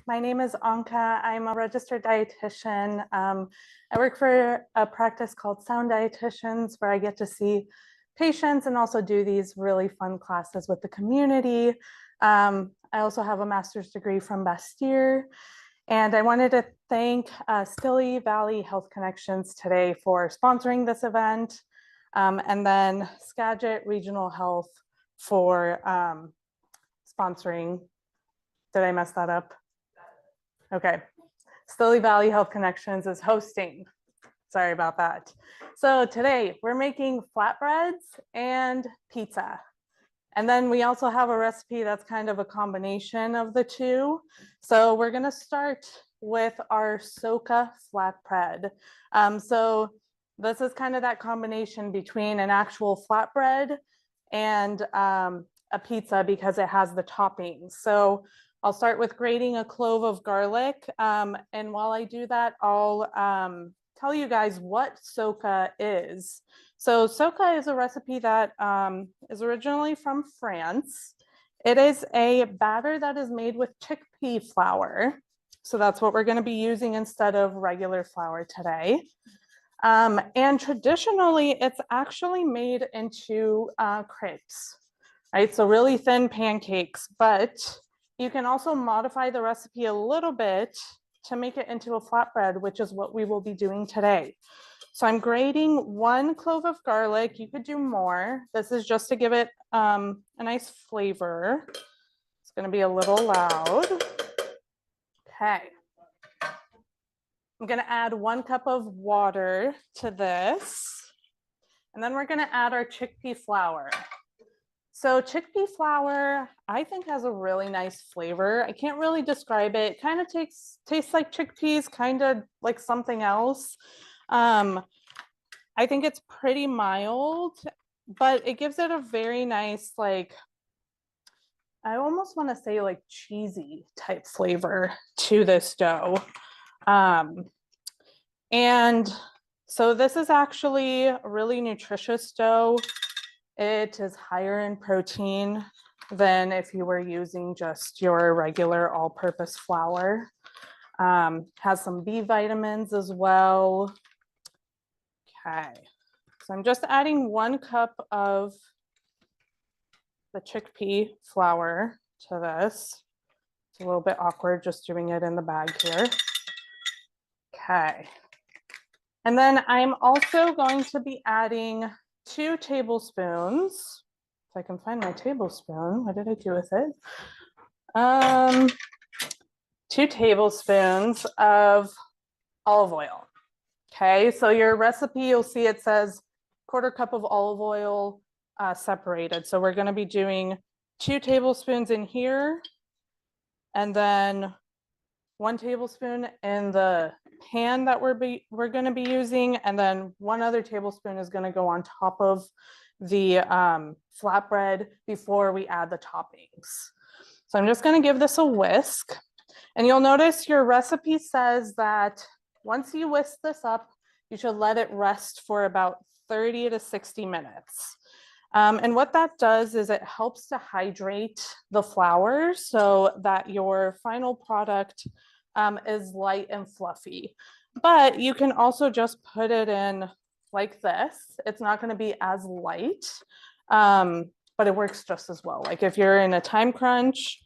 My name is Anka. I'm a registered dietitian. I work for a practice called Sound Dietitians, where I get to see patients and also do these really fun classes with the community. I also have a master's degree from Bastyr. And I wanted to thank Stilly Valley Health Connections today for sponsoring this event, and then Skagit Regional Health for sponsoring. Did I mess that up? Okay. Stilly Valley Health Connections is hosting. Sorry about that. So today we're making flatbreads and pizza. And then we also have a recipe that's kind of a combination of the two. So we're going to start with our Soka flatbread. So this is kind of that combination between an actual flatbread and a pizza because it has the toppings. So I'll start with grating a clove of garlic. And while I do that, I'll tell you guys what Soka is. So Soka is a recipe that is originally from France. It is a batter that is made with chickpea flour. So that's what we're going to be using instead of regular flour today. And traditionally, it's actually made into crepes, right? So really thin pancakes, but you can also modify the recipe a little bit to make it into a flatbread, which is what we will be doing today. So I'm grating 1 clove of garlic. You could do more. This is just to give it a nice flavor. It's going to be a little loud. Okay. I'm going to add 1 cup of water to this. And then we're going to add our chickpea flour. So chickpea flour, I think, has a really nice flavor. I can't really describe it. It kind of tastes like chickpeas, kind of like something else. I think it's pretty mild, but it gives it a very nice, like, I almost want to say like cheesy type flavor to this dough. And so this is actually a really nutritious dough. It is higher in protein than if you were using just your regular all-purpose flour. Has some B vitamins as well. Okay, so I'm just adding 1 cup of the chickpea flour to this. It's a little bit awkward just doing it in the bag here. Okay, and then I'm also going to be adding 2 tablespoons. If I can find my tablespoon, what did I do with it? 2 tablespoons of olive oil. Okay, so your recipe, you'll see it says 1/4 cup of olive oil separated. So we're going to be doing 2 tablespoons in here, and then 1 tablespoon in the pan that we're going to be using, and then 1 other tablespoon is going to go on top of the flatbread before we add the toppings. So I'm just going to give this a whisk, and you'll notice your recipe says that once you whisk this up, you should let it rest for about 30 to 60 minutes. And what that does is it helps to hydrate the flour so that your final product is light and fluffy. But you can also just put it in like this. It's not going to be as light, but it works just as well. Like if you're in a time crunch,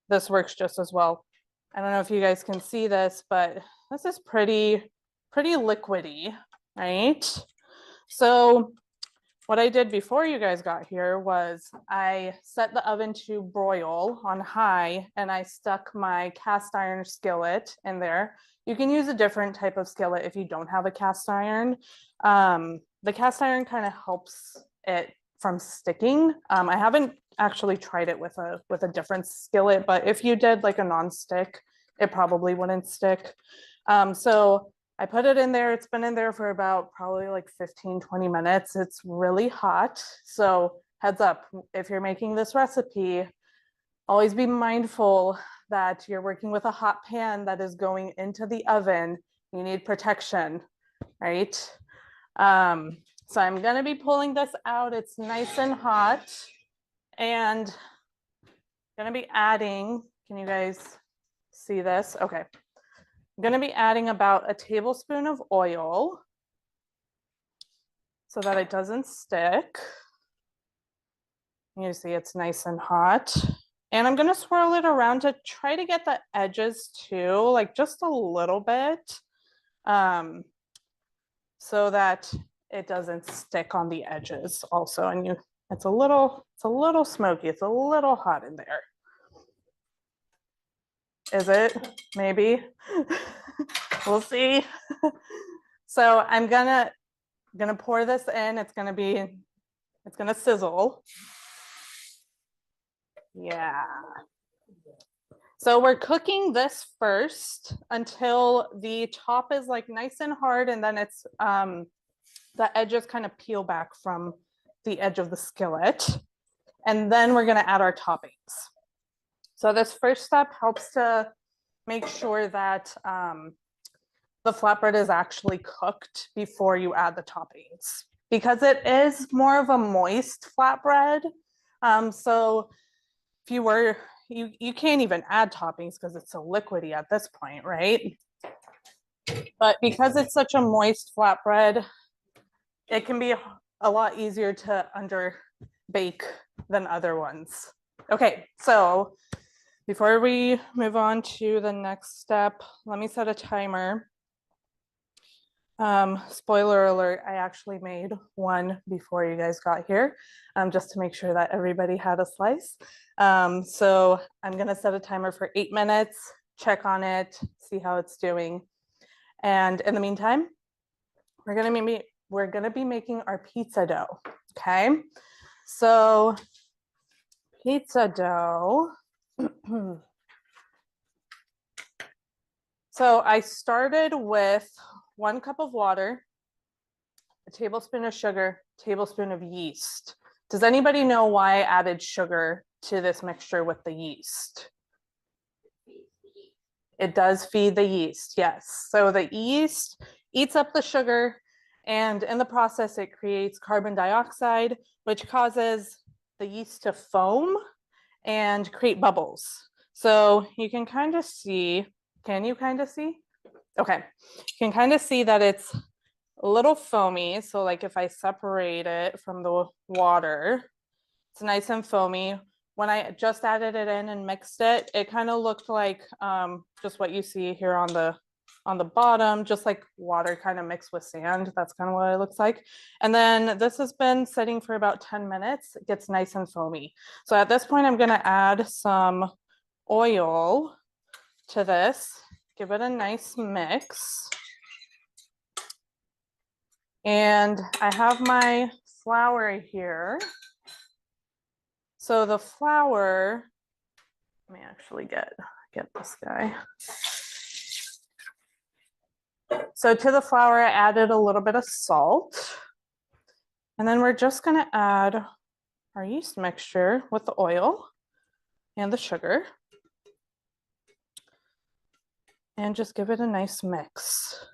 this works just as well. I don't know if you guys can see this, but this is pretty liquidy, right? So what I did before you guys got here was I set the oven to broil on high, and I stuck my cast iron skillet in there. You can use a different type of skillet if you don't have a cast iron. The cast iron kind of helps it from sticking. I haven't actually tried it with a different skillet, but if you did like a non-stick, it probably wouldn't stick. So I put it in there. It's been in there for about probably like 15-20 minutes. It's really hot. So heads up, if you're making this recipe, always be mindful that you're working with a hot pan that is going into the oven. You need protection, right? So I'm going to be pulling this out. It's nice and hot, and I'm going to be adding, can you guys See this? Okay. I'm gonna be adding about a tablespoon of oil so that it doesn't stick. You see it's nice and hot. And I'm gonna swirl it around to try to get the edges too, like just a little bit, so that it doesn't stick on the edges also. And it's a little smoky, it's a little hot in there. Is it? Maybe. We'll see. So I'm gonna pour this in. It's gonna sizzle. Yeah. So we're cooking this first until the top is like nice and hard, and then it's the edges kind of peel back from the edge of the skillet. And then we're gonna add our toppings. So this first step helps to make sure that the flatbread is actually cooked before you add the toppings, because it is more of a moist flatbread. So if you can't even add toppings because it's so liquidy at this point, right? But because it's such a moist flatbread, it can be a lot easier to under bake than other ones. Okay, so before we move on to the next step, let me set a timer. Spoiler alert, I actually made one before you guys got here, just to make sure that everybody had a slice. So I'm gonna set a timer for 8 minutes, check on it, see how it's doing. And in the meantime, we're gonna be making our pizza dough, okay? So pizza dough. So I started with 1 cup of water, a tablespoon of sugar, tablespoon of yeast. Does anybody know why I added sugar to this mixture with the yeast? It does feed the yeast, yes. So the yeast eats up the sugar, and in the process, it creates carbon dioxide, which causes the yeast to foam and create bubbles. So you can kind of see, can you kind of see? Okay, you can kind of see that it's a little foamy. So like if I separate it from the water, it's nice and foamy. When I just added it in and mixed it, it kind of looked like just what you see here on the bottom, just like water kind of mixed with sand. That's kind of what it looks like. And then this has been sitting for about 10 minutes. It gets nice and foamy. So at this point, I'm gonna add some oil to this, give it a nice mix. And I have my flour here. So the flour, let me actually get this guy. So to the flour, I added a little bit of salt. And then we're just gonna add our yeast mixture with the oil and the sugar. And just give it a nice mix.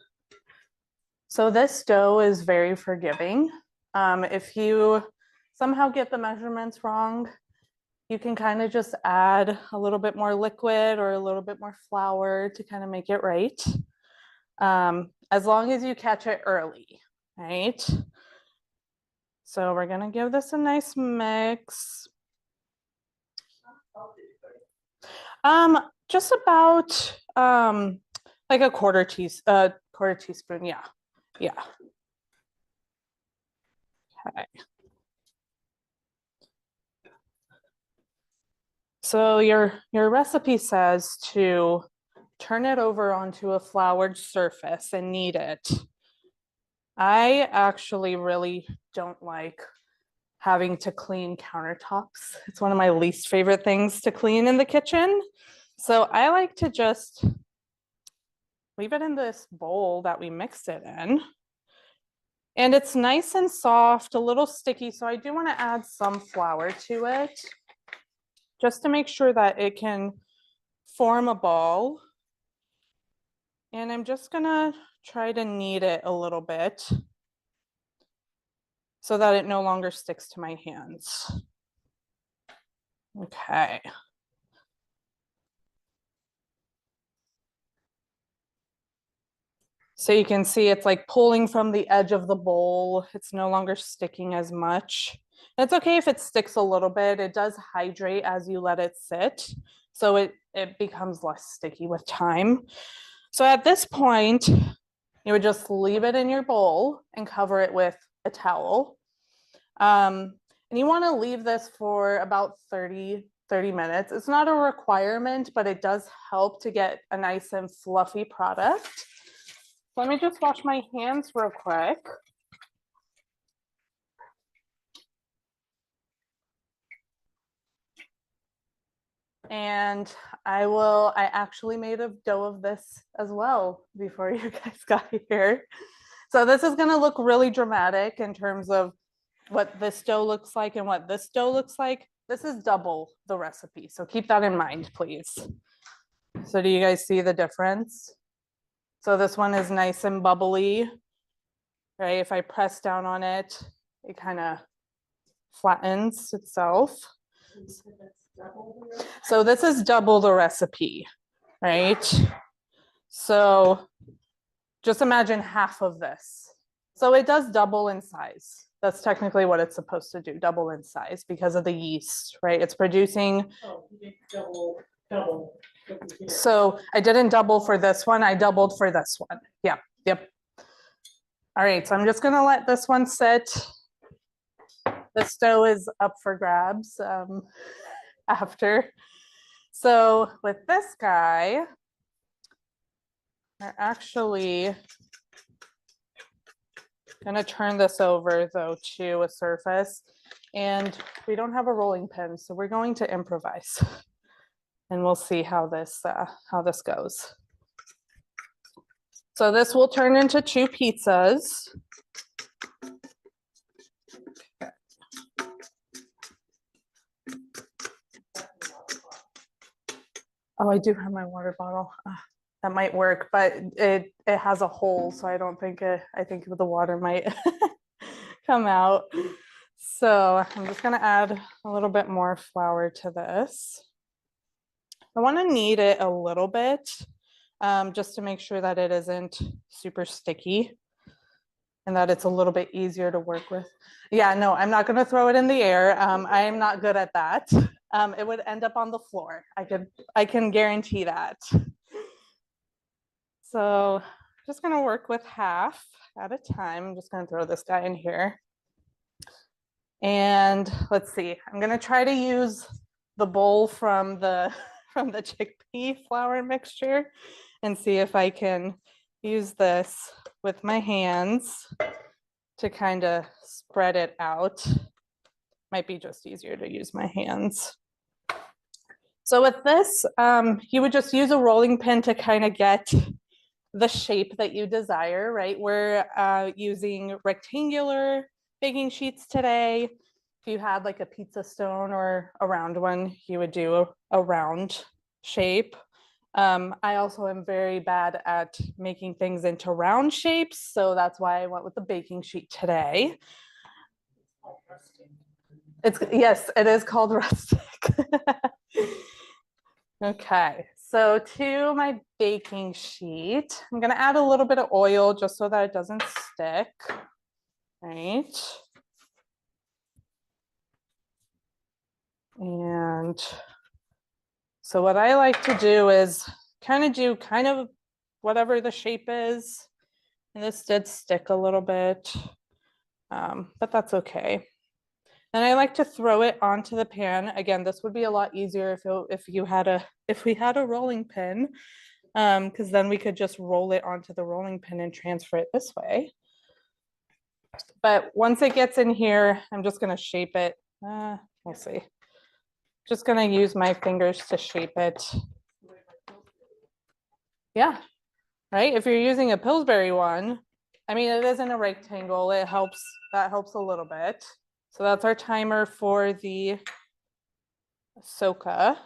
So this dough is very forgiving. If you somehow get the measurements wrong, you can kind of just add a little bit more liquid or a little bit more flour to kind of make it right. As long as you catch it early, right? So we're gonna give this a nice mix. Just about like a quarter teaspoon, yeah. Okay. So your recipe says to turn it over onto a floured surface and knead it. I actually really don't like having to clean countertops. It's one of my least favorite things to clean in the kitchen. So I like to just leave it in this bowl that we mixed it in. And it's nice and soft, a little sticky. So I do want to add some flour to it just to make sure that it can form a ball. And I'm just gonna try to knead it a little bit so that it no longer sticks to my hands. Okay. So you can see it's like pulling from the edge of the bowl. It's no longer sticking as much. It's okay if it sticks a little bit. It does hydrate as you let it sit. So it becomes less sticky with time. So at this point, you would just leave it in your bowl and cover it with a towel. And you want to leave this for about 30 minutes. It's not a requirement, but it does help to get a nice and fluffy product. Let me just wash my hands real quick. And I actually made a dough of this as well before you guys got here. So this is gonna look really dramatic in terms of what this dough looks like and what this dough looks like. This is double the recipe, so keep that in mind, please. So do you guys see the difference? So this one is nice and bubbly, right? If I press down on it, it kind of flattens itself. So this is double the recipe, right? So just imagine half of this. So it does double in size. That's technically what it's supposed to do, double in size because of the yeast, right? It's producing. Oh, you did double. So I didn't double for this one. I doubled for this one. Yeah, yep. All right, so I'm just gonna let this one sit. This dough is up for grabs after. So with this guy, we're actually gonna turn this over though to a surface, and we don't have a rolling pin, so we're going to improvise, and we'll see how this goes. So this will turn into 2 pizzas. Oh, I do have my water bottle. That might work, but it has a hole, so I don't think I think the water might come out. So I'm just gonna add a little bit more flour to this. I want to knead it a little bit, just to make sure that it isn't super sticky and that it's a little bit easier to work with. Yeah, no, I'm not gonna throw it in the air. I am not good at that. It would end up on the floor. I can guarantee that. So I'm just gonna work with half at a time. I'm just gonna throw this guy in here. And let's see, I'm gonna try to use the bowl from the chickpea flour mixture and see if I can use this with my hands to kind of spread it out. Might be just easier to use my hands. So with this, you would just use a rolling pin to kind of get the shape that you desire, right? We're using rectangular baking sheets today. If you had like a pizza stone or a round one, you would do a round shape. I also am very bad at making things into round shapes, so that's why I went with the baking sheet today. Yes, it is called rustic. Okay, so to my baking sheet, I'm gonna add a little bit of oil just so that it doesn't stick, right? And so what I like to do is do whatever the shape is. And this did stick a little bit, but that's okay. And I like to throw it onto the pan. Again, this would be a lot easier if we had a rolling pin, because then we could just roll it onto the rolling pin and transfer it this way. But once it gets in here, I'm just gonna shape it. We'll see. Just gonna use my fingers to shape it. Yeah, right? If you're using a Pillsbury one, I mean, it isn't a rectangle. That helps a little bit. So that's our timer for the Soka.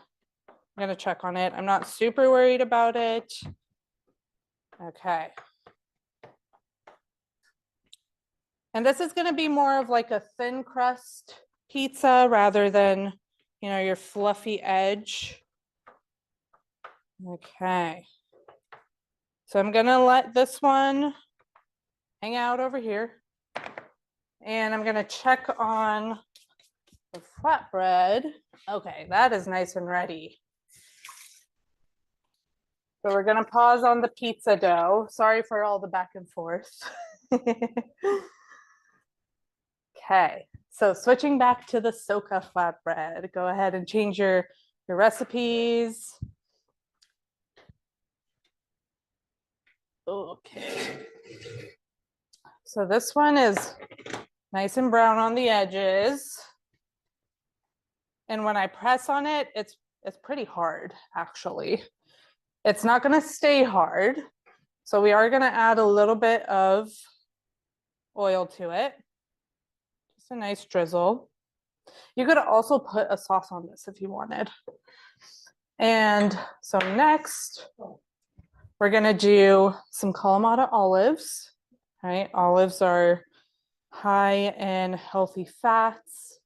I'm gonna check on it. I'm not super worried about it. Okay. And this is gonna be more of like a thin crust pizza rather than, your fluffy edge. Okay. So I'm gonna let this one hang out over here. And I'm gonna check on the flatbread. Okay, that is nice and ready. So we're gonna pause on the pizza dough. Sorry for all the back and forth. Okay, so switching back to the Soka flatbread, go ahead and change your recipes. Okay. So this one is nice and brown on the edges. And when I press on it, it's pretty hard, actually. It's not gonna stay hard. So we are gonna add a little bit of oil to it. Just a nice drizzle. You could also put a sauce on this if you wanted. And so next, we're gonna do some Kalamata olives, right? Olives are high in healthy fats.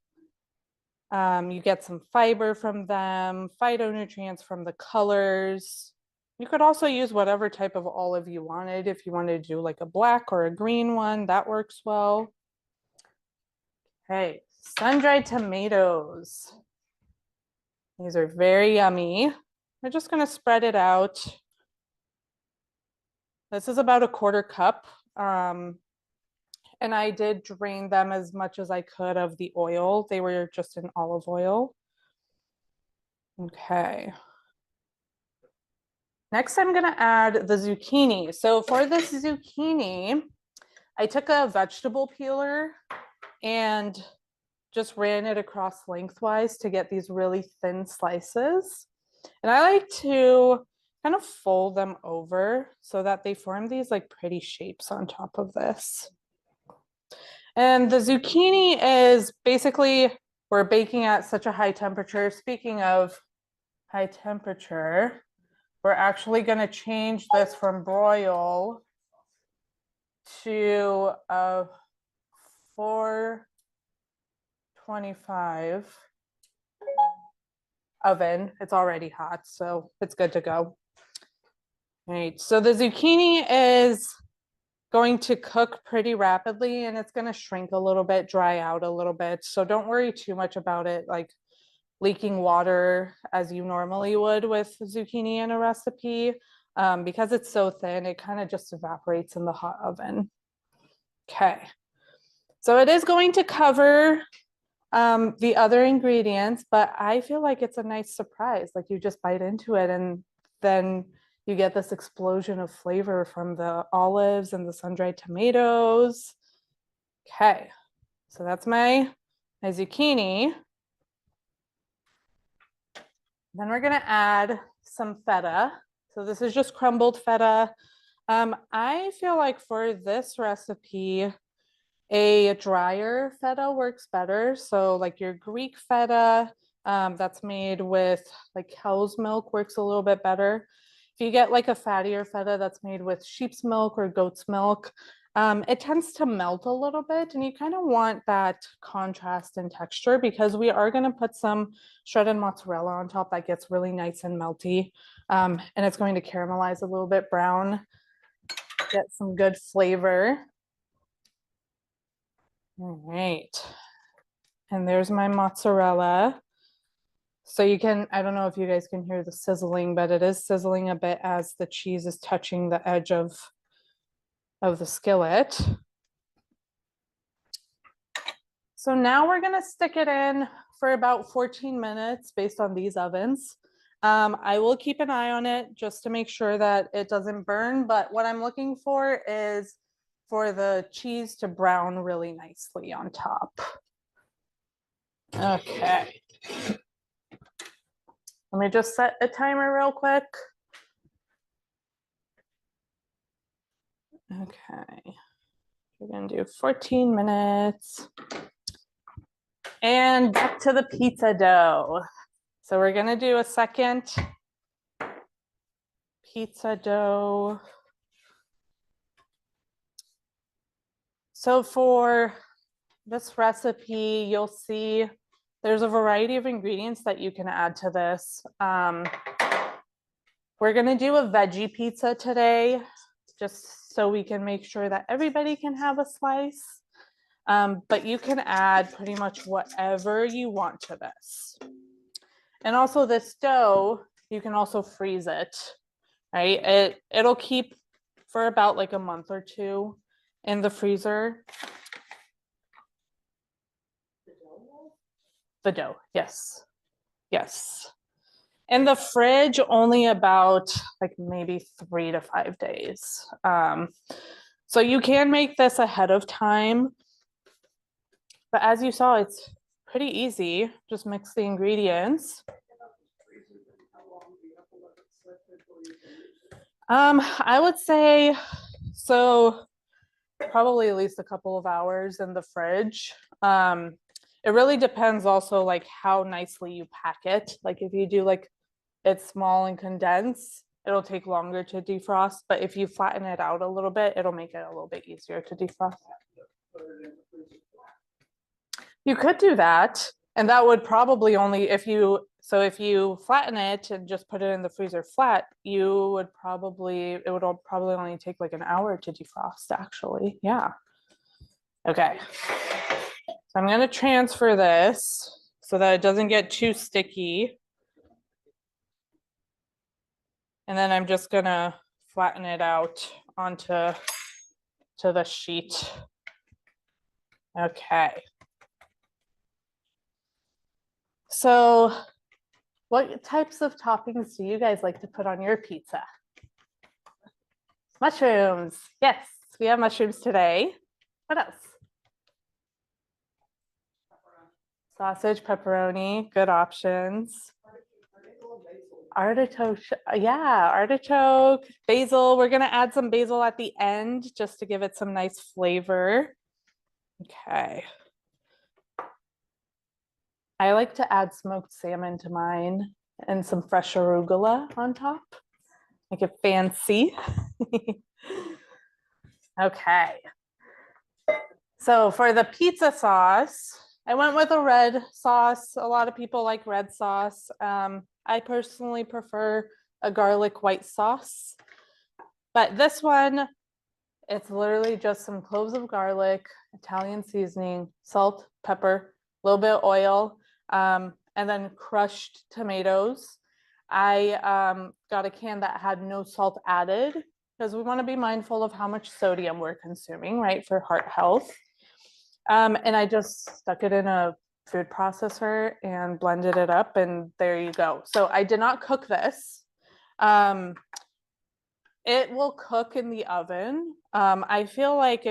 You get some fiber from them, phytonutrients from the colors. You could also use whatever type of olive you wanted. If you wanted to do like a black or a green one, that works well. Okay, sun-dried tomatoes. These are very yummy. We're just gonna spread it out. This is about a 1/4 cup. And I did drain them as much as I could of the oil. They were just in olive oil. Okay. Next, I'm gonna add the zucchini. So for this zucchini, I took a vegetable peeler and just ran it across lengthwise to get these really thin slices. And I like to kind of fold them over so that they form these like pretty shapes on top of this. And the zucchini is basically, we're baking at such a high temperature. Speaking of high temperature, we're actually going to change this from broil to a 425 oven. It's already hot, so it's good to go. All right, so the zucchini is going to cook pretty rapidly and it's going to shrink a little bit, dry out a little bit. So don't worry too much about it like leaking water as you normally would with zucchini in a recipe. Because it's so thin, it kind of just evaporates in the hot oven. Okay, so it is going to cover the other ingredients, but I feel like it's a nice surprise. Like you just bite into it and then you get this explosion of flavor from the olives and the sun-dried tomatoes. Okay, so that's my zucchini. Then we're gonna add some feta. So this is just crumbled feta. I feel like for this recipe, a drier feta works better. So like your Greek feta that's made with like cow's milk works a little bit better. If you get like a fattier feta that's made with sheep's milk or goat's milk, it tends to melt a little bit and you kind of want that contrast in texture because we are going to put some shredded mozzarella on top that gets really nice and melty. And it's going to caramelize a little bit brown, get some good flavor. All right. And there's my mozzarella. So you can, I don't know if you guys can hear the sizzling, but it is sizzling a bit as the cheese is touching the edge of the skillet. So now we're gonna stick it in for about 14 minutes based on these ovens. I will keep an eye on it just to make sure that it doesn't burn, but what I'm looking for is for the cheese to brown really nicely on top. Okay. Let me just set a timer real quick. Okay. We're gonna do 14 minutes. And back to the pizza dough. So we're gonna do a second pizza dough. So for this recipe, you'll see there's a variety of ingredients that you can add to this. We're gonna do a veggie pizza today, just so we can make sure that everybody can have a slice. But you can add pretty much whatever you want to this. And also this dough, you can also freeze it, right? It'll keep for about like a month or two in the freezer. The dough, yes. Yes. In the fridge, only about like maybe 3 to 5 days. So you can make this ahead of time. But as you saw, it's pretty easy. Just mix the ingredients. I would say, so probably at least a couple of hours in the fridge. It really depends also like how nicely you pack it. Like if you do like it's small and condensed, it'll take longer to defrost. But if you flatten it out a little bit, it'll make it a little bit easier to defrost. You could do that. And that would probably only if you flatten it and just put it in the freezer flat, it would probably only take like an hour to defrost actually. Yeah. Okay. So I'm going to transfer this so that it doesn't get too sticky. And then I'm just going to flatten it out onto the sheet. Okay. So what types of toppings do you guys like to put on your pizza? Mushrooms. Yes, we have mushrooms today. What else? Sausage, pepperoni, good options. Artichoke, yeah, artichoke, basil. We're gonna add some basil at the end just to give it some nice flavor. Okay. I like to add smoked salmon to mine and some fresh arugula on top. Make it fancy. Okay. So for the pizza sauce, I went with a red sauce. A lot of people like red sauce. I personally prefer a garlic white sauce. But this one, it's literally just some cloves of garlic, Italian seasoning, salt, pepper, a little bit of oil, and then crushed tomatoes. I got a can that had no salt added because we want to be mindful of how much sodium we're consuming, right, for heart health. And I just stuck it in a food processor and blended it up, and there you go. So I did not cook this. It will cook in the oven. I feel like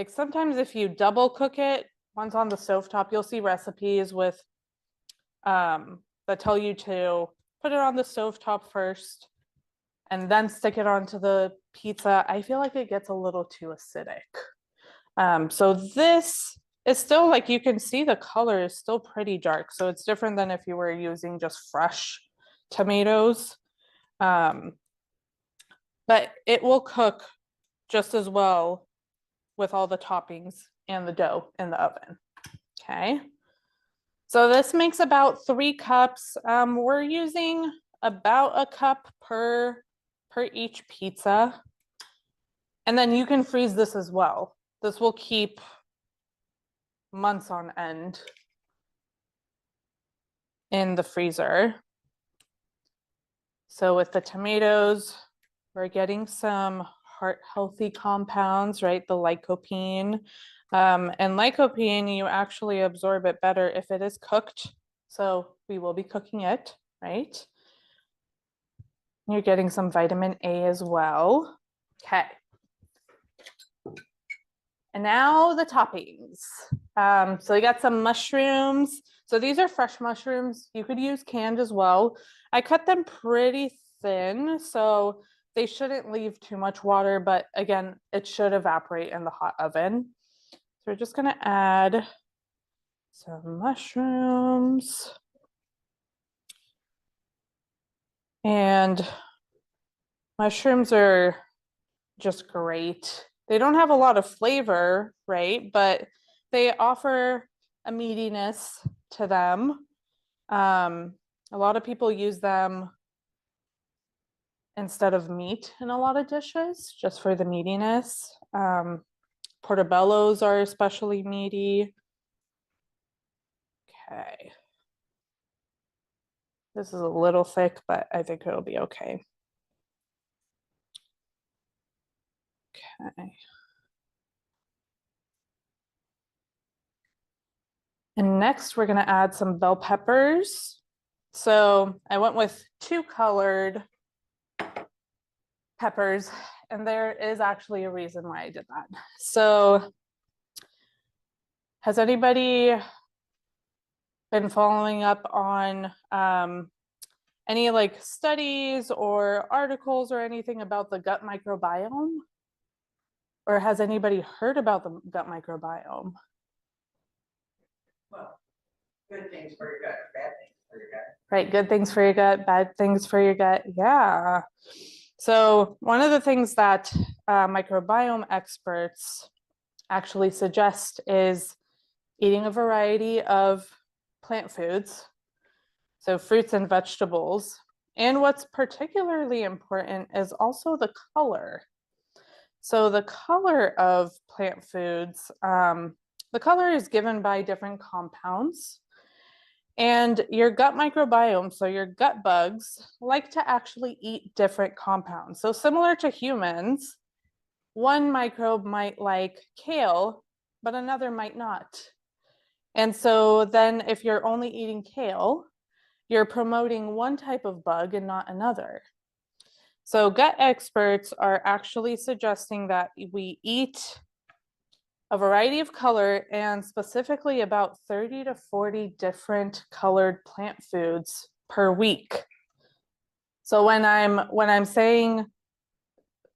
sometimes if you double cook it, once on the stovetop, you'll see recipes with that tell you to put it on the stovetop first and then stick it onto the pizza. I feel like it gets a little too acidic. So this is still like, you can see the color is still pretty dark. So it's different than if you were using just fresh tomatoes. But it will cook just as well with all the toppings and the dough in the oven. Okay. So this makes about 3 cups. We're using about a cup per each pizza. And then you can freeze this as well. This will keep months on end in the freezer. So with the tomatoes, we're getting some heart healthy compounds, right? The lycopene. And lycopene, you actually absorb it better if it is cooked. So we will be cooking it, right? You're getting some vitamin A as well. Okay. And now the toppings. So we got some mushrooms. So these are fresh mushrooms. You could use canned as well. I cut them pretty thin, so they shouldn't leave too much water, but again, it should evaporate in the hot oven. So we're just gonna add some mushrooms. And mushrooms are just great. They don't have a lot of flavor, right? But they offer a meatiness to them. A lot of people use them instead of meat in a lot of dishes, just for the meatiness. Portobellos are especially meaty. Okay. This is a little thick, but I think it'll be okay. Okay. And next we're gonna add some bell peppers. So I went with 2 colored peppers, and there is actually a reason why I did that. So has anybody been following up on any like studies or articles or anything about the gut microbiome? Or has anybody heard about the gut microbiome? Well, good things for your gut, bad things for your gut. Right, good things for your gut, bad things for your gut. Yeah. So one of the things that microbiome experts actually suggest is eating a variety of plant foods, so fruits and vegetables. And what's particularly important is also the color. So the color of plant foods, the color is given by different compounds. And your gut microbiome, so your gut bugs, like to actually eat different compounds. So similar to humans, one microbe might like kale, but another might not. And so then if you're only eating kale, you're promoting one type of bug and not another. So gut experts are actually suggesting that we eat a variety of color, and specifically about 30 to 40 different colored plant foods per week. So when I'm saying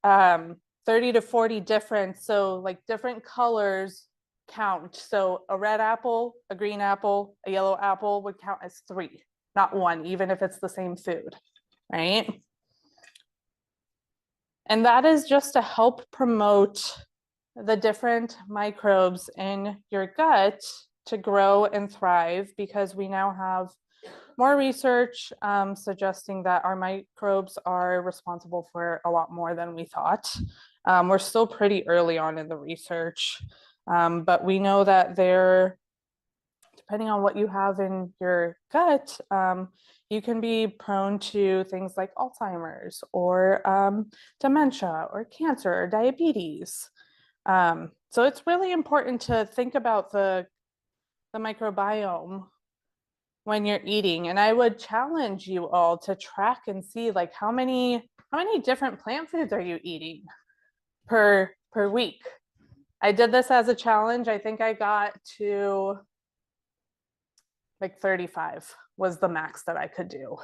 30 to 40 different, so like different colors count. So a red apple, a green apple, a yellow apple would count as 3, not 1, even if it's the same food, right? And that is just to help promote the different microbes in your gut to grow and thrive, because we now have more research suggesting that our microbes are responsible for a lot more than we thought. We're still pretty early on in the research, but we know that they're, depending on what you have in your gut, you can be prone to things like Alzheimer's or dementia or cancer or diabetes. So it's really important to think about the microbiome when you're eating. And I would challenge you all to track and see like how many different plant foods are you eating per week. I did this as a challenge. I think I got to like 35 was the max that I could do.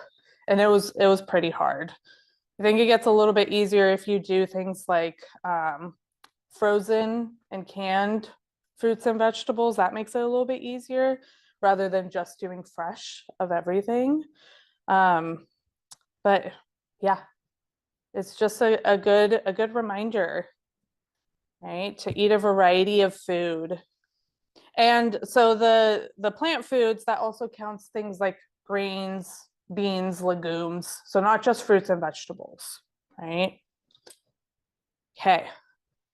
And it was pretty hard. I think it gets a little bit easier if you do things like frozen and canned fruits and vegetables. That makes it a little bit easier rather than just doing fresh of everything. But yeah, it's just a good reminder, right? To eat a variety of food. And so the plant foods, that also counts things like grains, beans, legumes. So not just fruits and vegetables, right? Okay,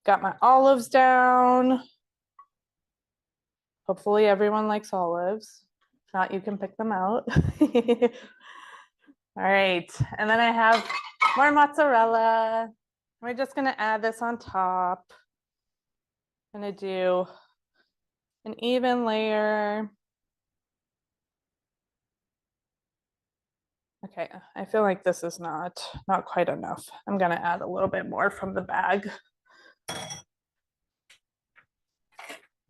got my olives down. Hopefully everyone likes olives. If not, you can pick them out. All right, and then I have more mozzarella. We're just gonna add this on top. I'm gonna do an even layer. Okay, I feel like this is not quite enough. I'm gonna add a little bit more from the bag.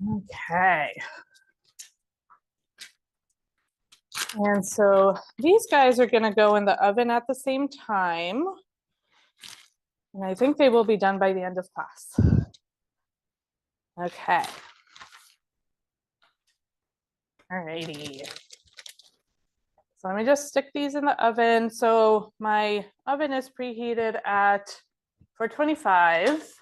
Okay. And so these guys are gonna go in the oven at the same time. And I think they will be done by the end of class. Okay. All righty. So let me just stick these in the oven. So my oven is preheated at 425.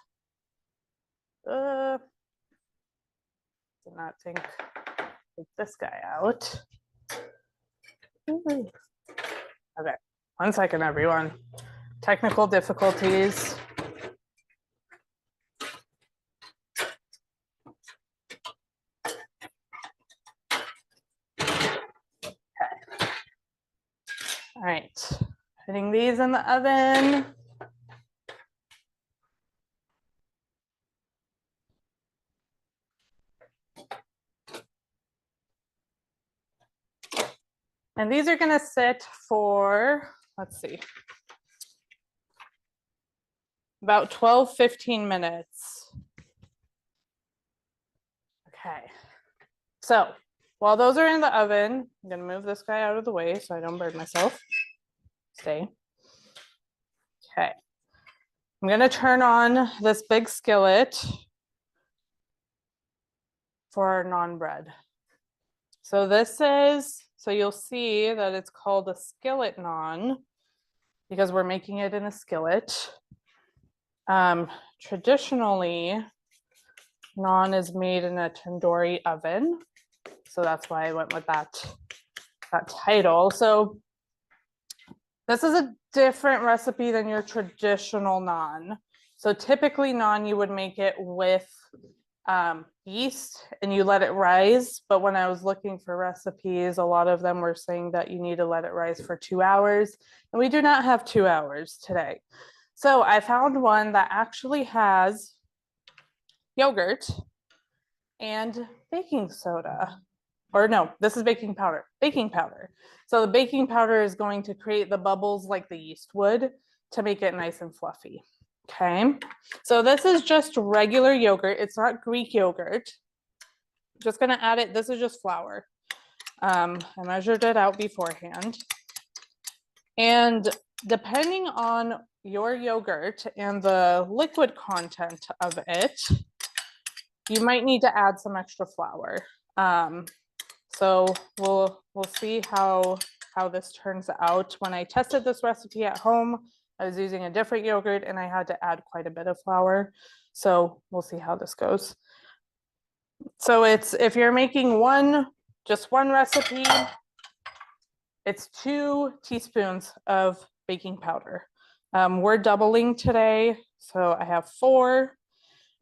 Did not think, take this guy out. Okay, 1 second, everyone. technical difficulties. All right, putting these in the oven. And these are gonna sit for, let's see, about 12, 15 minutes. Okay, so while those are in the oven, I'm gonna move this guy out of the way so I don't burn myself. Stay. Okay, I'm gonna turn on this big skillet for our naan bread. So this is, so you'll see that it's called a skillet naan because we're making it in a skillet. Traditionally, naan is made in a tandoori oven. So that's why I went with that title. So this is a different recipe than your traditional naan. So typically naan, you would make it with yeast and you let it rise. But when I was looking for recipes, a lot of them were saying that you need to let it rise for 2 hours. And we do not have 2 hours today. So I found one that actually has yogurt and baking soda. Or no, this is baking powder. So the baking powder is going to create the bubbles like the yeast would to make it nice and fluffy. Okay, so this is just regular yogurt. It's not Greek yogurt. Just gonna add it. This is just flour. I measured it out beforehand. And depending on your yogurt and the liquid content of it, you might need to add some extra flour. So we'll see how this turns out. When I tested this recipe at home, I was using a different yogurt and I had to add quite a bit of flour. So we'll see how this goes. So it's, if you're making just one recipe, it's 2 teaspoons of baking powder. We're doubling today, so I have 4.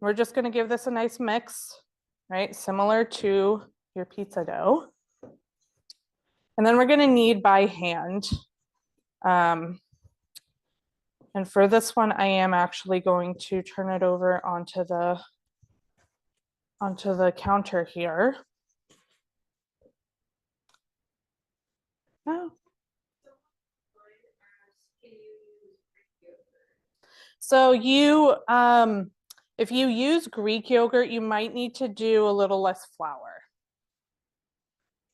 We're just gonna give this a nice mix, right? Similar to your pizza dough. And then we're gonna knead by hand. And for this one, I am actually going to turn it over onto the counter here. Oh. So you, if you use Greek yogurt, you might need to do a little less flour.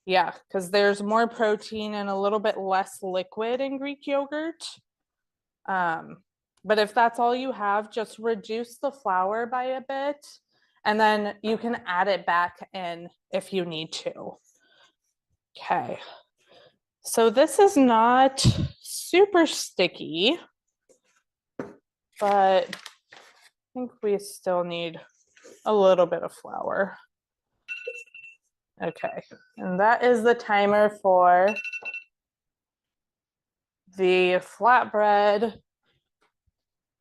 Yeah, because there's more protein and a little bit less liquid in Greek yogurt. But if that's all you have, just reduce the flour by a bit, and then you can add it back in if you need to. Okay. So this is not super sticky, but I think we still need a little bit of flour. Okay, and that is the timer for the flatbread.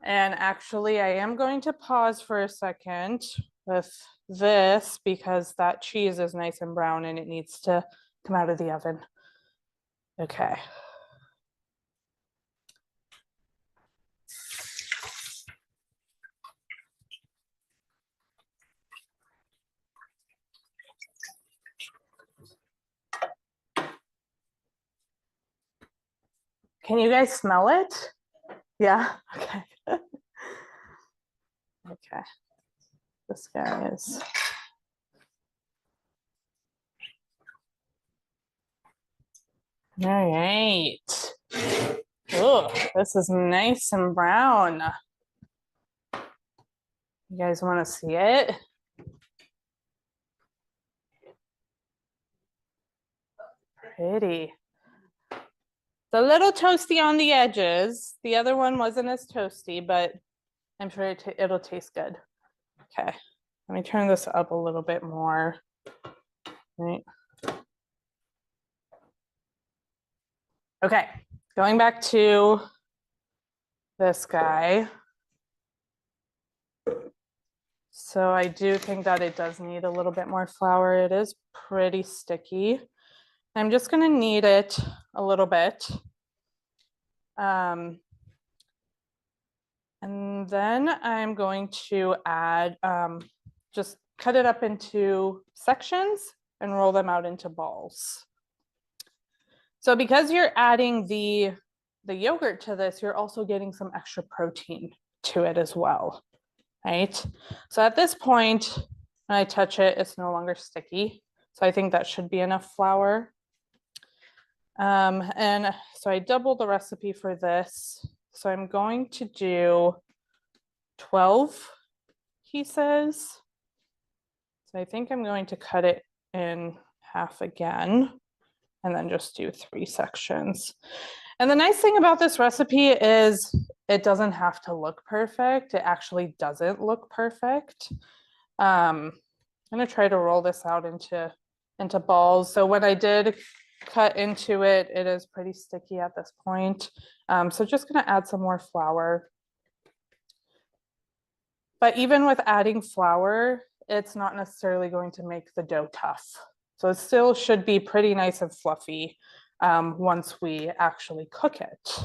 And actually, I am going to pause for a second with this because that cheese is nice and brown and it needs to come out of the oven. Okay. Can you guys smell it? Yeah, okay. Okay. This guy is. All right. Oh, this is nice and brown. You guys want to see it? Pretty. It's a little toasty on the edges. The other one wasn't as toasty, but I'm sure it'll taste good. Okay, let me turn this up a little bit more. Right. Okay, going back to this guy. So I do think that it does need a little bit more flour. It is pretty sticky. I'm just going to knead it a little bit. And then I'm going to add, just cut it up into sections and roll them out into balls. So because you're adding the yogurt to this, you're also getting some extra protein to it as well, right? So at this point, when I touch it, it's no longer sticky. So I think that should be enough flour. And so I doubled the recipe for this. So I'm going to do 12 pieces. So I think I'm going to cut it in half again and then just do 3 sections. And the nice thing about this recipe is it doesn't have to look perfect. It actually doesn't look perfect. I'm gonna try to roll this out into balls. So when I did cut into it, it is pretty sticky at this point. So just gonna add some more flour. But even with adding flour, it's not necessarily going to make the dough tough. So it still should be pretty nice and fluffy once we actually cook it.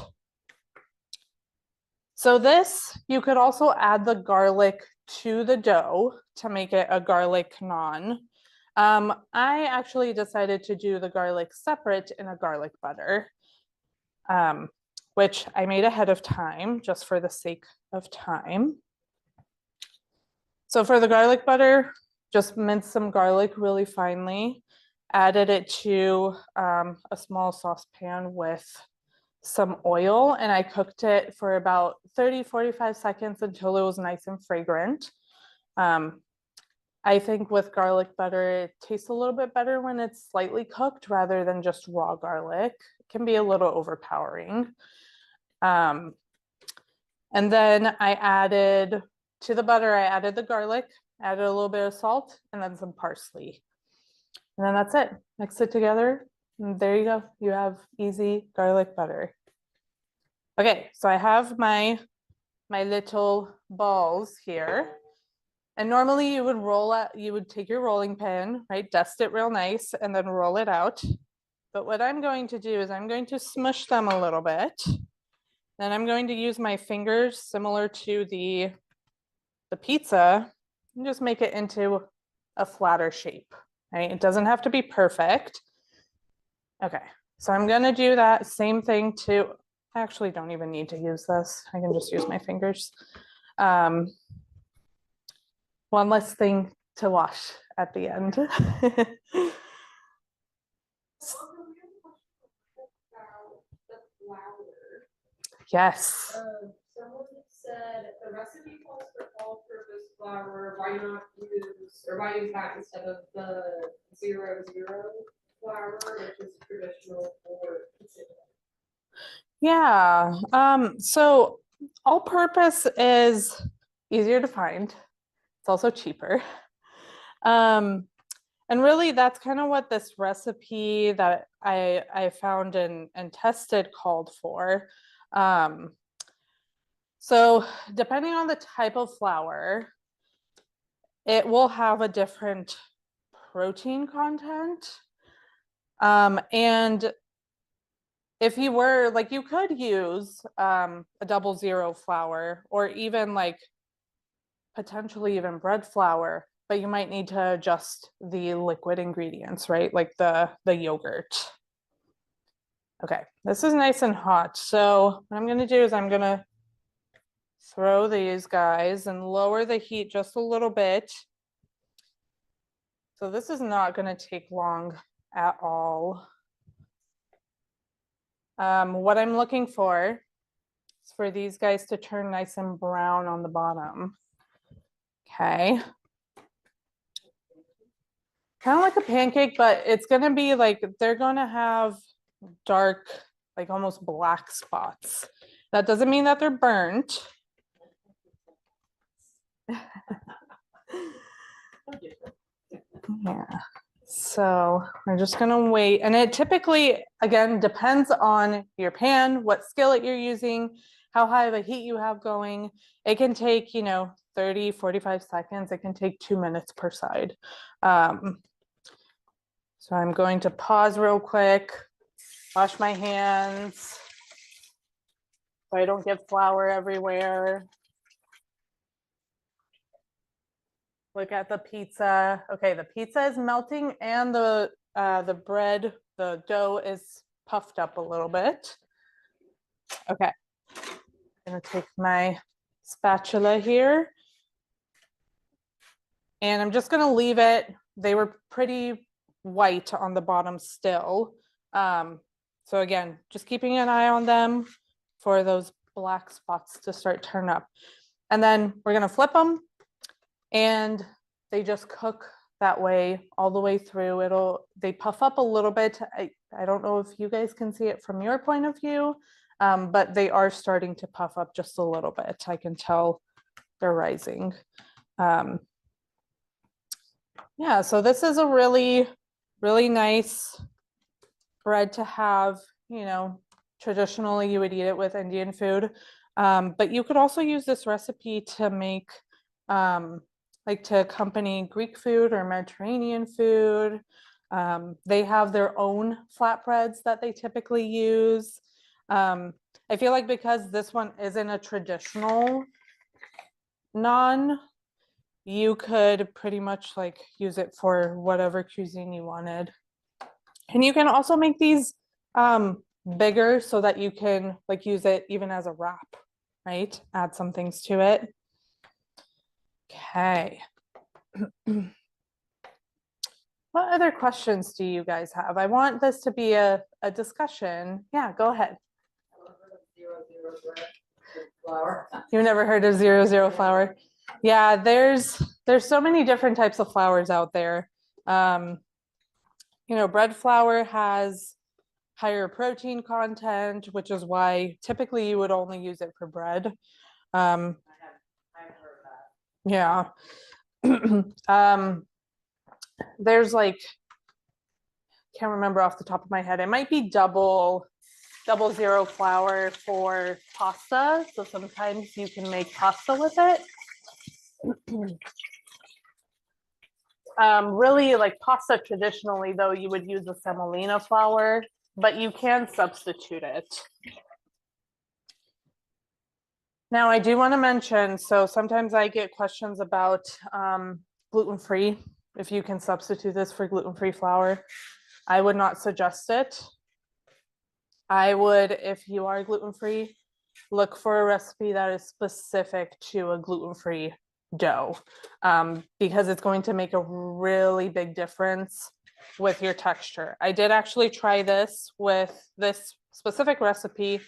So this, you could also add the garlic to the dough to make it a garlic naan. I actually decided to do the garlic separate in a garlic butter, which I made ahead of time just for the sake of time. So for the garlic butter, just mince some garlic really finely, added it to a small saucepan with some oil, and I cooked it for about 30-45 seconds until it was nice and fragrant. I think with garlic butter, it tastes a little bit better when it's slightly cooked rather than just raw garlic. It can be a little overpowering. And then I added to the butter, I added the garlic, added a little bit of salt, and then some parsley. And then that's it. Mix it together. And there you go. You have easy garlic butter. Okay, so I have my little balls here. And normally you would roll out, you would take your rolling pin, right? Dust it real nice and then roll it out. But what I'm going to do is I'm going to smush them a little bit. Then I'm going to use my fingers similar to the pizza and just make it into a flatter shape, right? It doesn't have to be perfect. Okay, so I'm gonna do that same thing to, I actually don't even need to use this. I can just use my fingers. One less thing to wash at the end. Yes. Someone said the recipe calls for all-purpose flour. Why not use, or why use that instead of the 00 flour, which is traditional for pizza? Yeah. So all-purpose is easier to find. It's also cheaper. And really, that's kind of what this recipe that I found and tested called for. So depending on the type of flour, it will have a different protein content. And if you were like, you could use a 00 flour or even like potentially even bread flour, but you might need to adjust the liquid ingredients, right? Like the yogurt. Okay, this is nice and hot. So what I'm gonna do is I'm gonna throw these guys and lower the heat just a little bit. So this is not gonna take long at all. What I'm looking for is for these guys to turn nice and brown on the bottom. Okay. Kind of like a pancake, but it's gonna be like, they're gonna have dark, like almost black spots. That doesn't mean that they're burnt. Yeah. So we're just gonna wait. And it typically, again, depends on your pan, what skillet you're using, how high of a heat you have going. It can take, 30, 45 seconds. It can take 2 minutes per side. So I'm going to pause real quick, wash my hands so I don't get flour everywhere. Look at the pizza. Okay, the pizza is melting and the bread, the dough is puffed up a little bit. Okay, I'm gonna take my spatula here and I'm just gonna leave it. They were pretty white on the bottom still. So again, just keeping an eye on them for those black spots to start turning up. And then we're gonna flip them and they just cook that way all the way through. They puff up a little bit. I don't know if you guys can see it from your point of view, but they are starting to puff up just a little bit. I can tell they're rising. Yeah, so this is a really, really nice bread to have. Traditionally you would eat it with Indian food, but you could also use this recipe to make to accompany Greek food or Mediterranean food. They have their own flatbreads that they typically use. I feel like because this one isn't a traditional naan, you could pretty much use it for whatever cuisine you wanted. And you can also make these bigger so that you can use it even as a wrap, right? Add some things to it. Okay. What other questions do you guys have? I want this to be a discussion. Yeah, go ahead. Flour. You've never heard of 00 flour? Yeah, there's so many different types of flours out there. Bread flour has higher protein content, which is why typically you would only use it for bread. I've heard that. Yeah. There's can't remember off the top of my head. It might be double 0 flour for pasta. So sometimes you can make pasta with it. Really, pasta traditionally, though, you would use a semolina flour, but you can substitute it. Now, I do want to mention, so sometimes I get questions about gluten-free, if you can substitute this for gluten-free flour. I would not suggest it. I would, if you are gluten-free, look for a recipe that is specific to a gluten-free dough, because it's going to make a really big difference with your texture. I did actually try this with this specific recipe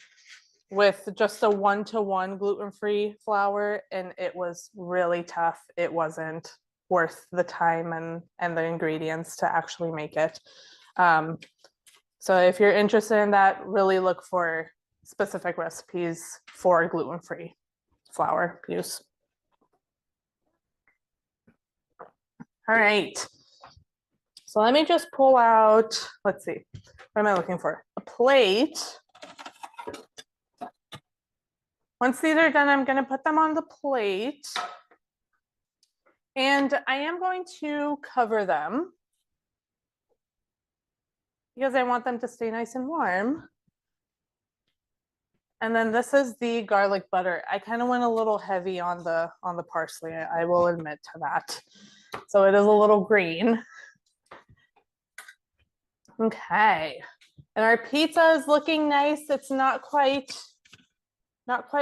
with just a 1-to-1 gluten-free flour, and it was really tough. It wasn't worth the time and the ingredients to actually make it. So if you're interested in that, really look for specific recipes for gluten-free flour use. All right. So let me just pull out, let's see, what am I looking for? A plate. Once these are done, I'm going to put them on the plate. And I am going to cover them because I want them to stay nice and warm. And then this is the garlic butter. I kind of went a little heavy on the parsley. I will admit to that. So it is a little green. Okay. And our pizza is looking nice. It's not quite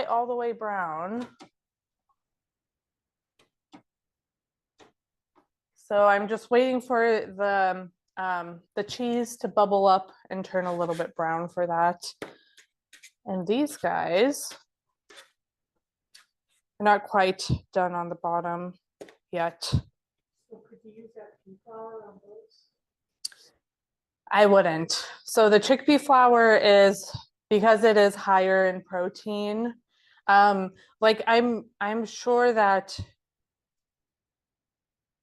all the way brown. So I'm just waiting for the cheese to bubble up and turn a little bit brown for that. And these guys are not quite done on the bottom yet. So could you use that pea flour on those? I wouldn't. So the chickpea flour is, because it is higher in protein, I'm sure that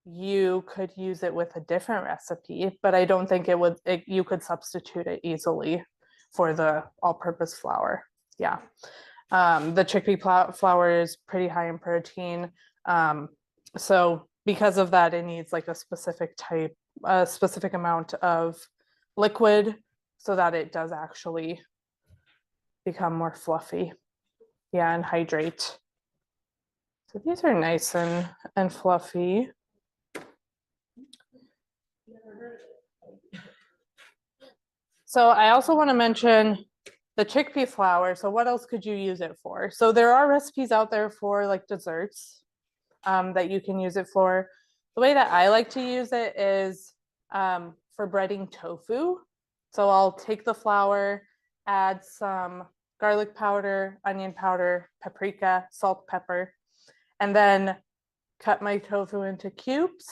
you could use it with a different recipe, but I don't think you could substitute it easily for the all-purpose flour. Yeah. The chickpea flour is pretty high in protein. So because of that, it needs like a specific amount of liquid so that it does actually become more fluffy. Yeah, and hydrate. So these are nice and fluffy. So I also want to mention the chickpea flour. So what else could you use it for? So there are recipes out there for like desserts that you can use it for. The way that I like to use it is for breading tofu. So I'll take the flour, add some garlic powder, onion powder, paprika, salt, pepper, and then cut my tofu into cubes,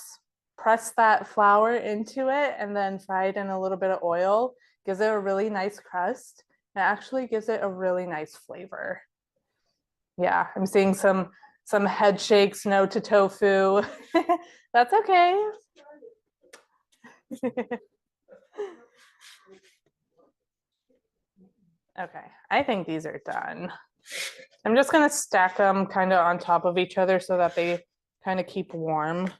press that flour into it, and then fry it in a little bit of oil. Gives it a really nice crust. It actually gives it a really nice flavor. Yeah, I'm seeing some head shakes, no to tofu. That's okay. Okay, I think these are done. I'm just gonna stack them kind of on top of each other so that they kind of keep warm.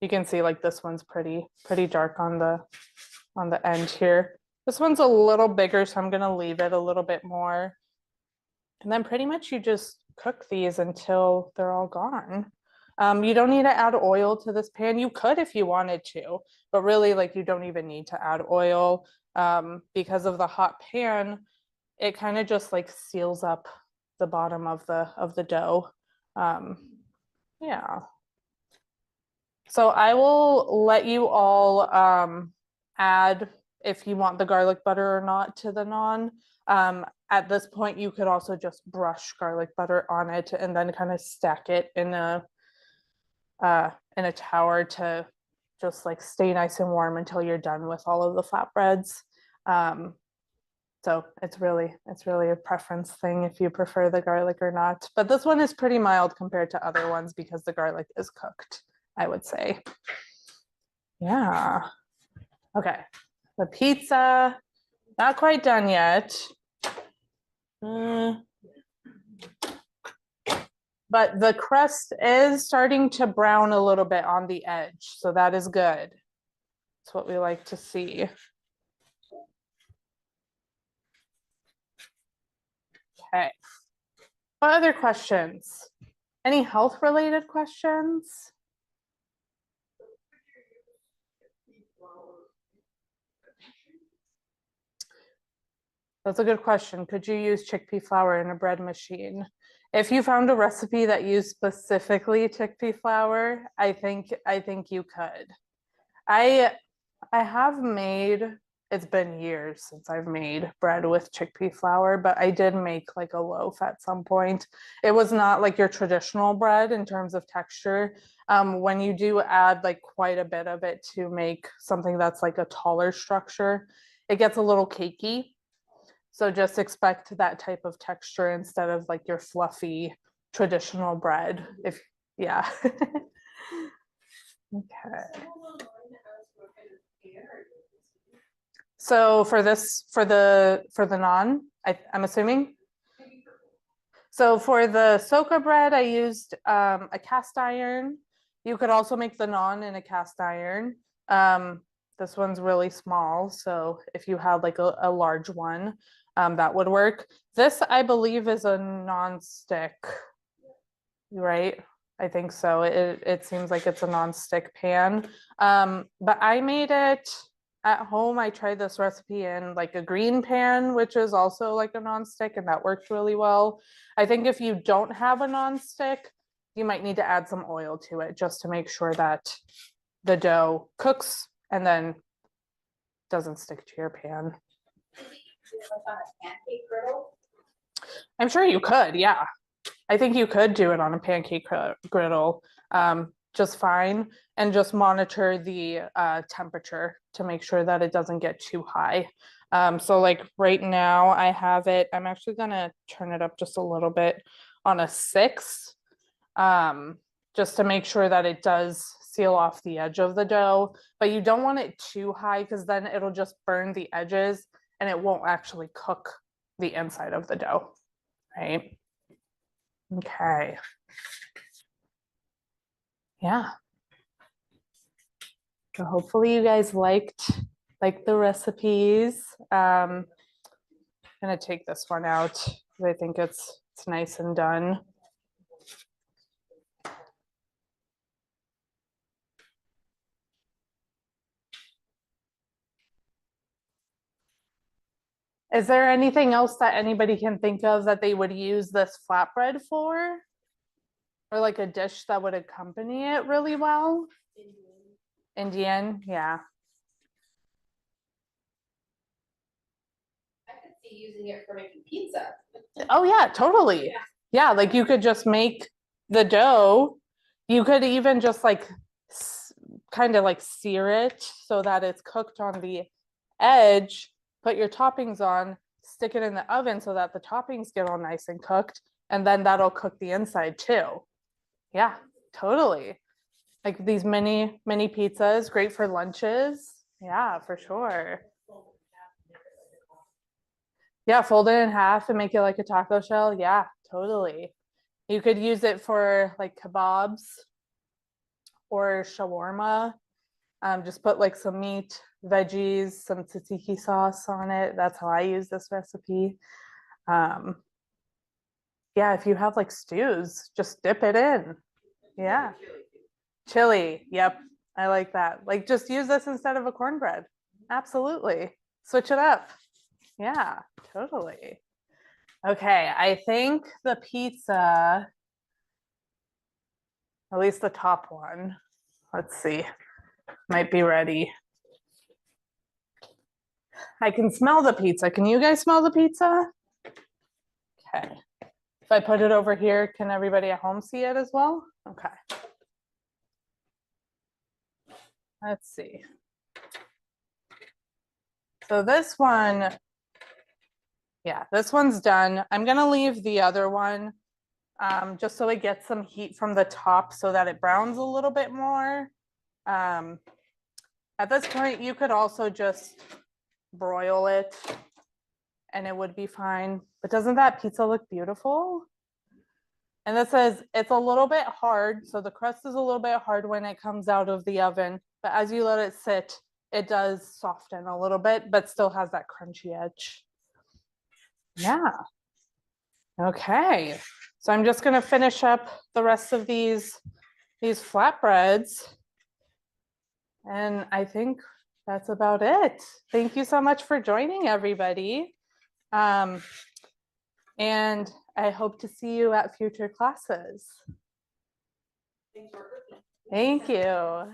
You can see like this one's pretty dark on the end here. This one's a little bigger, so I'm gonna leave it a little bit more. And then pretty much you just cook these until they're all gone. You don't need to add oil to this pan. You could if you wanted to, but really like you don't even need to add oil because of the hot pan. It kind of just like seals up the bottom of the dough. Yeah. So I will let you all add if you want the garlic butter or not to the naan. At this point, you could also just brush garlic butter on it and then kind of stack it in a tower to just like stay nice and warm until you're done with all of the flatbreads. So it's really a preference thing if you prefer the garlic or not. But this one is pretty mild compared to other ones because the garlic is cooked, I would say. Yeah. Okay. The pizza, not quite done yet. But the crust is starting to brown a little bit on the edge, so that is good. That's what we like to see. Okay. What other questions? Any health related questions? That's a good question. Could you use chickpea flour in a bread machine? If you found a recipe that used specifically chickpea flour, I think you could. I have made, it's been years since I've made bread with chickpea flour, but I did make like a loaf at some point. It was not like your traditional bread in terms of texture. When you do add like quite a bit of it to make something that's like a taller structure, it gets a little cakey. So just expect that type of texture instead of like your fluffy traditional bread. Yeah. Okay. So for the naan, I'm assuming. So for the soka bread, I used a cast iron. You could also make the naan in a cast iron. This one's really small, so if you had like a large one, that would work. This, I believe, is a non-stick, right? I think so. It seems like it's a non-stick pan. But I made it at home. I tried this recipe in like a green pan, which is also like a non-stick, and that worked really well. I think if you don't have a non-stick, you might need to add some oil to it just to make sure that the dough cooks and then doesn't stick to your pan. I'm sure you could, yeah. I think you could do it on a pancake griddle just fine, and just monitor the temperature to make sure that it doesn't get too high. So like right now I have it, I'm actually gonna turn it up just a little bit on a 6, just to make sure that it does seal off the edge of the dough, but you don't want it too high because then it'll just burn the edges and it won't actually cook the inside of the dough. right? Okay. Yeah. So hopefully you guys liked the recipes. I'm gonna take this one out because I think it's nice and done. Is there anything else that anybody can think of that they would use this flatbread for? Or like a dish that would accompany it really well? Indian, yeah. I could see using it for making pizza. Oh yeah, totally. Yeah. Yeah, like you could just make the dough. You could even just like kind of like sear it so that it's cooked on the edge, put your toppings on, stick it in the oven so that the toppings get all nice and cooked, and then that'll cook the inside too. Yeah, totally. Like these mini pizzas, great for lunches. Yeah, for sure. Yeah, fold it in half and make it like a taco shell. Yeah, totally. You could use it for like kebabs or shawarma. Just put like some meat, veggies, some tzatziki sauce on it. That's how I use this recipe. Yeah, if you have like stews, just dip it in. Yeah. Chili. Yep. I like that. Like just use this instead of a cornbread. Absolutely. Switch it up. Yeah, totally. Okay, I think the pizza, at least the top one, let's see, might be ready. I can smell the pizza. Can you guys smell the pizza? Okay. If I put it over here, can everybody at home see it as well? Okay. Let's see. So this one, yeah, this one's done. I'm gonna leave the other one just so it gets some heat from the top so that it browns a little bit more. At this point, you could also just broil it and it would be fine. But doesn't that pizza look beautiful? And this says it's a little bit hard. So the crust is a little bit hard when it comes out of the oven. But as you let it sit, it does soften a little bit, but still has that crunchy edge. Yeah. Okay. So I'm just going to finish up the rest of these flatbreads. And I think that's about it. Thank you so much for joining, everybody. And I hope to see you at future classes. Thanks for cooking. Thank you.